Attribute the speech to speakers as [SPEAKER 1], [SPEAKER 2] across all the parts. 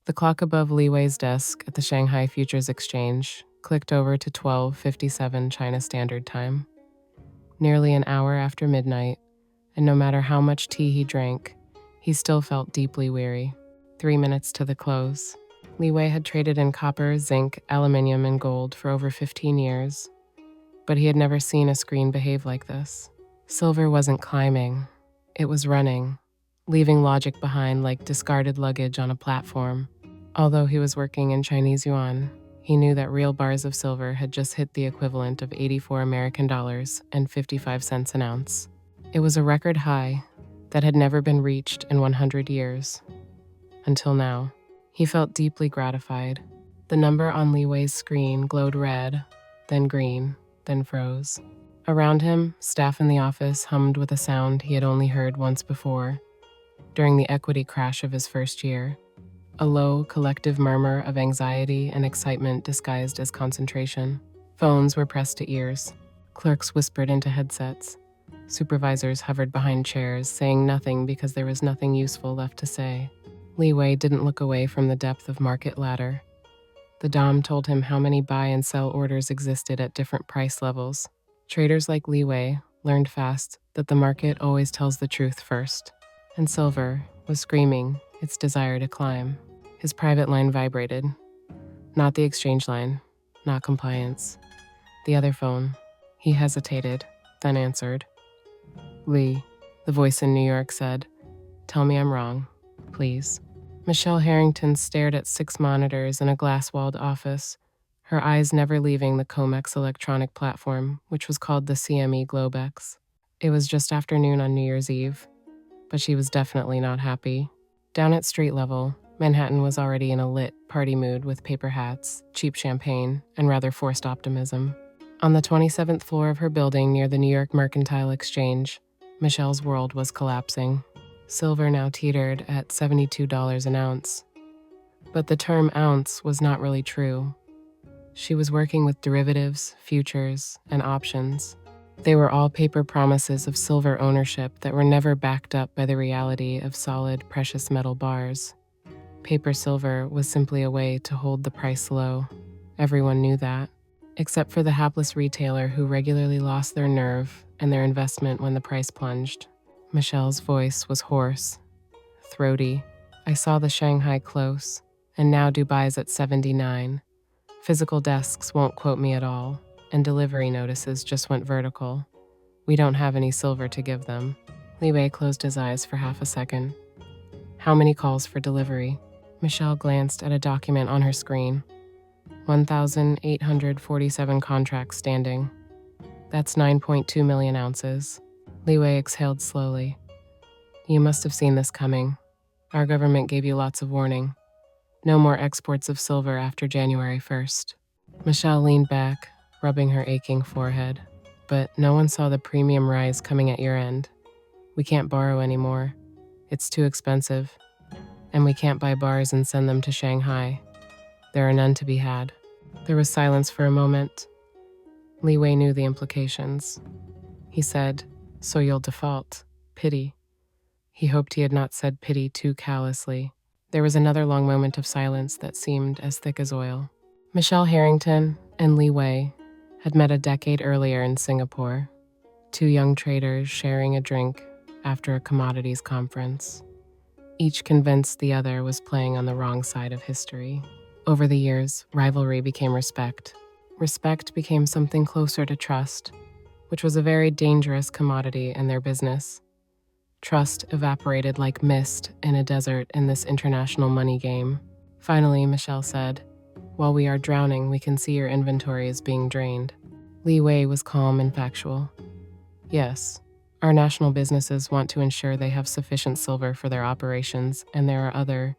[SPEAKER 1] The clock above Li Wei's desk at the Shanghai Futures Exchange clicked over to 12:57 China Standard Time. Nearly an hour after midnight, and no matter how much tea he drank, he still felt deeply weary. 3 minutes to the close. Li Wei had traded in copper, zinc, aluminium, and gold for over 15 years, but he had never seen a screen behave like this. Silver wasn't climbing, it was running, leaving logic behind like discarded luggage on a platform. Although he was working in Chinese yuan, he knew that real bars of silver had just hit the equivalent of 84 American dollars and 55 cents an ounce. It was a record high that had never been reached in 100 years. Until now, he felt deeply gratified. The number on Li Wei's screen glowed red, then green, then froze. Around him, staff in the office hummed with a sound he had only heard once before, during the equity crash of his first year. A low, collective murmur of anxiety and excitement disguised as concentration. Phones were pressed to ears. Clerks whispered into headsets. Supervisors hovered behind chairs, saying nothing because there was nothing useful left to say. Li Wei didn't look away from the depth of market ladder. The Dom told him how many buy and sell orders existed at different price levels. Traders like Li Wei learned fast that the market always tells the truth first. And silver was screaming its desire to climb. His private line vibrated. Not the exchange line, not compliance. The other phone. He hesitated, then answered. Lee, the voice in New York said, "Tell me I'm wrong, please." Michelle Harrington stared at 6 monitors in a glass-walled office, her eyes never leaving the Comex electronic platform, which was called the CME Globex. It was just afternoon on New Year's Eve, but she was definitely not happy. Down at street level, Manhattan was already in a lit party mood with paper hats, cheap champagne, and rather forced optimism. On the 27th floor of her building near the New York Mercantile Exchange, Michelle's world was collapsing. Silver now teetered at $72 an ounce. But the term ounce was not really true. She was working with derivatives, futures, and options. They were all paper promises of silver ownership that were never backed up by the reality of solid, precious metal bars. Paper silver was simply a way to hold the price low. Everyone knew that, except for the hapless retailer who regularly lost their nerve and their investment when the price plunged. Michelle's voice was hoarse, throaty. I saw the Shanghai close, and now Dubai's at 79. Physical desks won't quote me at all, and delivery notices just went vertical. We don't have any silver to give them. Li Wei closed his eyes for half a second. How many calls for delivery? Michelle glanced at a document on her screen. 1,847 contracts standing. That's 9.2 million ounces. Li Wei exhaled slowly. You must have seen this coming. Our government gave you lots of warning. No more exports of silver after January 1st. Michelle leaned back, rubbing her aching forehead. But no one saw the premium rise coming at your end. We can't borrow anymore. It's too expensive. And we can't buy bars and send them to Shanghai. There are none to be had. There was silence for a moment. Li Wei knew the implications. He said, "So you'll default. Pity." He hoped he had not said pity too callously. There was another long moment of silence that seemed as thick as oil. Michelle Harrington and Li Wei had met a decade earlier in Singapore, 2 young traders sharing a drink after a commodities conference. Each convinced the other was playing on the wrong side of history. Over the years, rivalry became respect. Respect became something closer to trust, which was a very dangerous commodity in their business. Trust evaporated like mist in a desert in this international money game. Finally, Michelle said, "While we are drowning, we can see your inventory is being drained." Li Wei was calm and factual. "Yes, our national businesses want to ensure they have sufficient silver for their operations, and there are other..."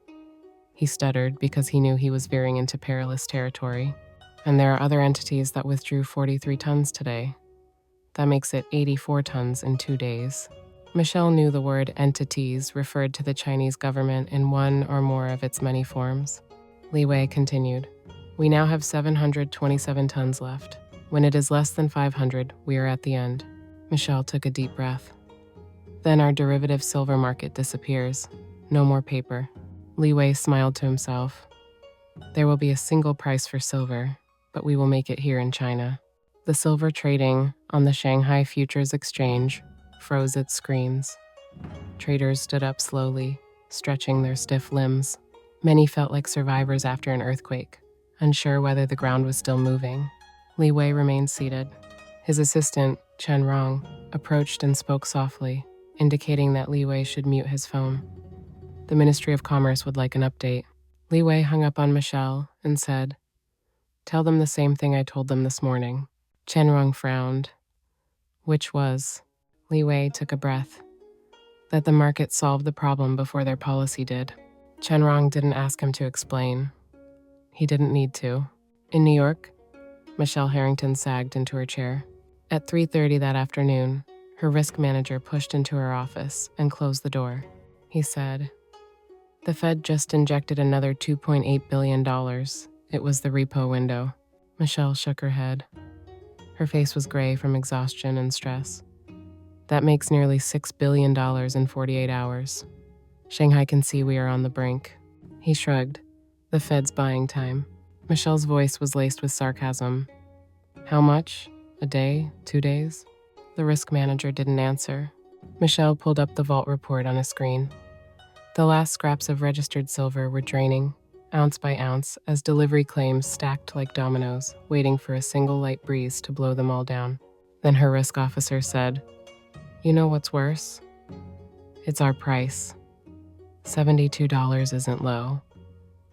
[SPEAKER 1] He stuttered because he knew he was veering into perilous territory. "And there are other entities that withdrew 43 tons today. That makes it 84 tons in 2 days." Michelle knew the word entities referred to the Chinese government in one or more of its many forms. Li Wei continued, "We now have 727 tons left. When it is less than 500, we are at the end." Michelle took a deep breath. "Then our derivative silver market disappears. No more paper." Li Wei smiled to himself. There will be a single price for silver, but we will make it here in China. The silver trading on the Shanghai Futures Exchange froze its screens. Traders stood up slowly, stretching their stiff limbs. Many felt like survivors after an earthquake, unsure whether the ground was still moving. Li Wei remained seated. His assistant, Chen Rong, approached and spoke softly, indicating that Li Wei should mute his phone. The Ministry of Commerce would like an update. Li Wei hung up on Michelle and said, "Tell them the same thing I told them this morning." Chen Rong frowned. Which was? Li Wei took a breath. That the market solved the problem before their policy did. Chen Rong didn't ask him to explain. He didn't need to. In New York, Michelle Harrington sagged into her chair. At 3:30 that afternoon, her risk manager pushed into her office and closed the door. He said, "The Fed just injected another $2.8 billion. It was the repo window." Michelle shook her head. Her face was gray from exhaustion and stress. That makes nearly $6 billion in 48 hours. Shanghai can see we are on the brink. He shrugged. The Fed's buying time. Michelle's voice was laced with sarcasm. How much? A day? 2 days? The risk manager didn't answer. Michelle pulled up the vault report on a screen. The last scraps of registered silver were draining, ounce by ounce, as delivery claims stacked like dominoes, waiting for a single light breeze to blow them all down. Then her risk officer said, "You know what's worse? It's our price. $72 isn't low.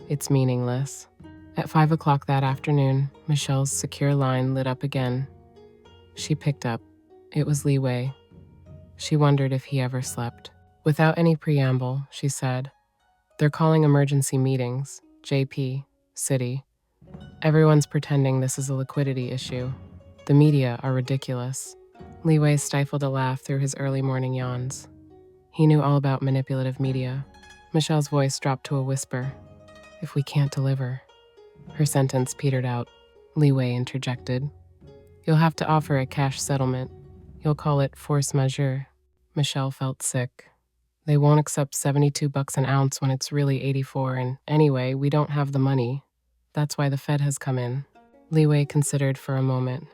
[SPEAKER 1] It's meaningless." At 5 o'clock that afternoon, Michelle's secure line lit up again. She picked up. It was Li Wei. She wondered if he ever slept. Without any preamble, she said, "They're calling emergency meetings, JP, City. Everyone's pretending this is a liquidity issue. The media are ridiculous." Li Wei stifled a laugh through his early morning yawns. He knew all about manipulative media. Michelle's voice dropped to a whisper. "If we can't deliver." Her sentence petered out. Li Wei interjected. "You'll have to offer a cash settlement. You'll call it force majeure." Michelle felt sick. They won't accept $72 an ounce when it's really 84, and anyway, we don't have the money. That's why the Fed has come in. Li Wei considered for a moment.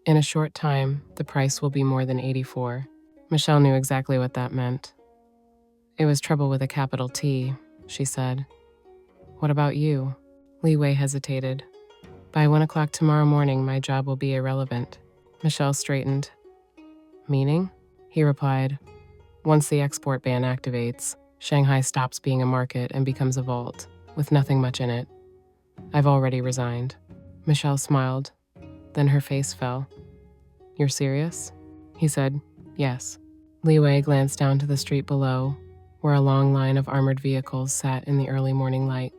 [SPEAKER 1] In a short time, the price will be more than 84. Michelle knew exactly what that meant. "It was trouble with a capital T," she said. "What about you?" Li Wei hesitated. "By 1 o'clock tomorrow morning, my job will be irrelevant." Michelle straightened. "Meaning?" He replied. "Once the export ban activates, Shanghai stops being a market and becomes a vault, with nothing much in it. I've already resigned." Michelle smiled. Then her face fell. "You're serious?" He said, "Yes." Li Wei glanced down to the street below, where a long line of armored vehicles sat in the early morning light.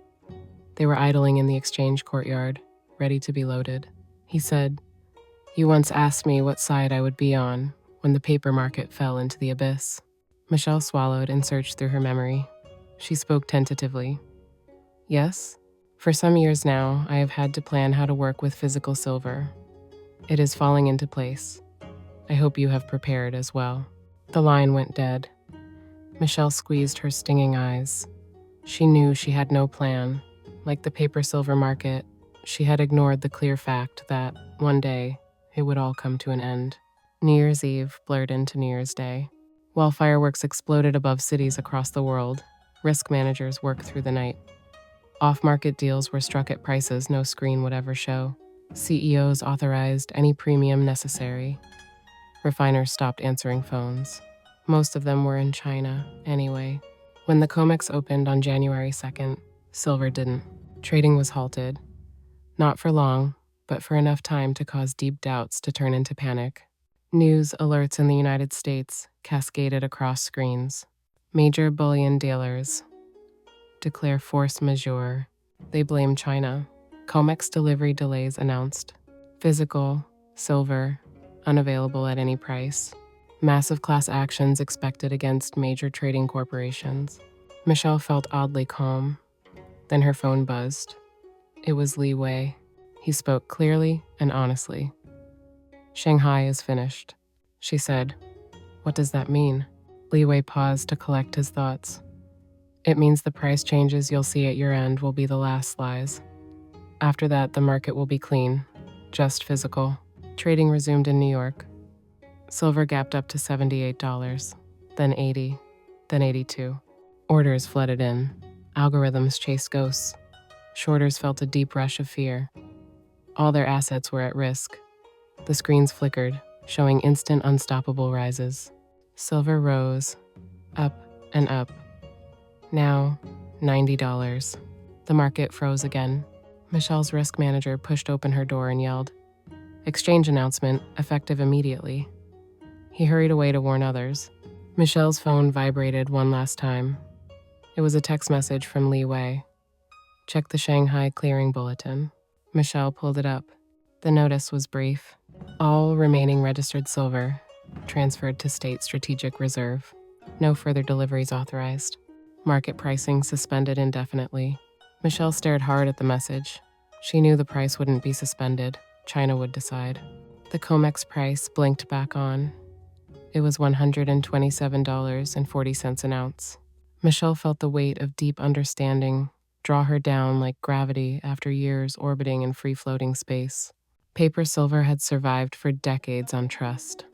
[SPEAKER 1] They were idling in the exchange courtyard, ready to be loaded. He said, "You once asked me what side I would be on when the paper market fell into the abyss." Michelle swallowed and searched through her memory. She spoke tentatively. "Yes. For some years now, I have had to plan how to work with physical silver. It is falling into place. I hope you have prepared as well." The line went dead. Michelle squeezed her stinging eyes. She knew she had no plan. Like the paper silver market, she had ignored the clear fact that, one day, it would all come to an end. New Year's Eve blurred into New Year's Day. While fireworks exploded above cities across the world, risk managers worked through the night. Off-market deals were struck at prices no screen would ever show. CEOs authorized any premium necessary. Refiners stopped answering phones. Most of them were in China, anyway. When the COMEX opened on January 2nd, silver didn't. Trading was halted. Not for long, but for enough time to cause deep doubts to turn into panic. News alerts in the United States cascaded across screens. Major bullion dealers declare force majeure. They blame China. COMEX delivery delays announced. Physical, silver, unavailable at any price. Massive class actions expected against major trading corporations. Michelle felt oddly calm. Then her phone buzzed. It was Li Wei. He spoke clearly and honestly. "Shanghai is finished," she said. "What does that mean?" Li Wei paused to collect his thoughts. It means the price changes you'll see at your end will be the last lies. After that, the market will be clean, just physical. Trading resumed in New York. Silver gapped up to $78, then $80, then $82. Orders flooded in. Algorithms chased ghosts. Shorters felt a deep rush of fear. All their assets were at risk. The screens flickered, showing instant unstoppable rises. Silver rose, up and up. Now, $90. The market froze again. Michelle's risk manager pushed open her door and yelled, "Exchange announcement, effective immediately." He hurried away to warn others. Michelle's phone vibrated one last time. It was a text message from Li Wei. "Check the Shanghai clearing bulletin." Michelle pulled it up. The notice was brief. All remaining registered silver transferred to State Strategic Reserve. No further deliveries authorized. Market pricing suspended indefinitely. Michelle stared hard at the message. She knew the price wouldn't be suspended. China would decide. The COMEX price blinked back on. It was $127.40 an ounce. Michelle felt the weight of deep understanding draw her down like gravity after years orbiting in free-floating space. Paper silver had survived for decades on trust.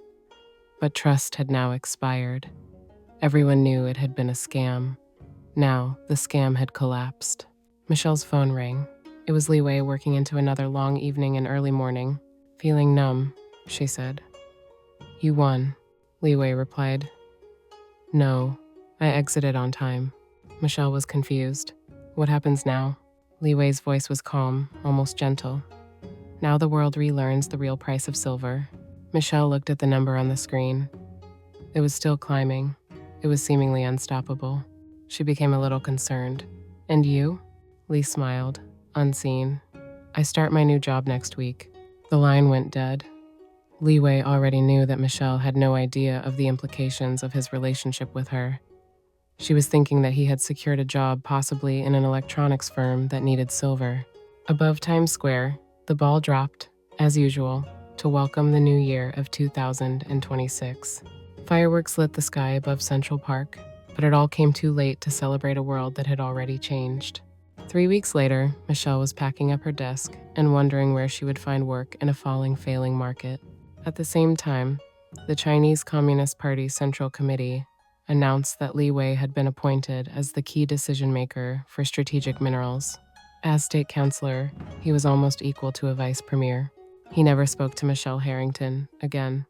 [SPEAKER 1] But trust had now expired. Everyone knew it had been a scam. Now, the scam had collapsed. Michelle's phone rang. It was Li Wei working into another long evening and early morning. "Feeling numb," she said. "You won," Li Wei replied. "No, I exited on time." Michelle was confused. "What happens now?" Li Wei's voice was calm, almost gentle. "Now the world relearns the real price of silver." Michelle looked at the number on the screen. It was still climbing. It was seemingly unstoppable. She became a little concerned. "And you?" Li smiled, unseen. "I start my new job next week." The line went dead. Li Wei already knew that Michelle had no idea of the implications of his relationship with her. She was thinking that he had secured a job possibly in an electronics firm that needed silver. Above Times Square, the ball dropped, as usual, to welcome the new year of 2026. Fireworks lit the sky above Central Park, but it all came too late to celebrate a world that had already changed. 3 weeks later, Michelle was packing up her desk and wondering where she would find work in a failing market. At the same time, the Chinese Communist Party Central Committee announced that Li Wei had been appointed as the key decision-maker for strategic minerals. As state councilor, he was almost equal to a vice premier. He never spoke to Michelle Harrington again.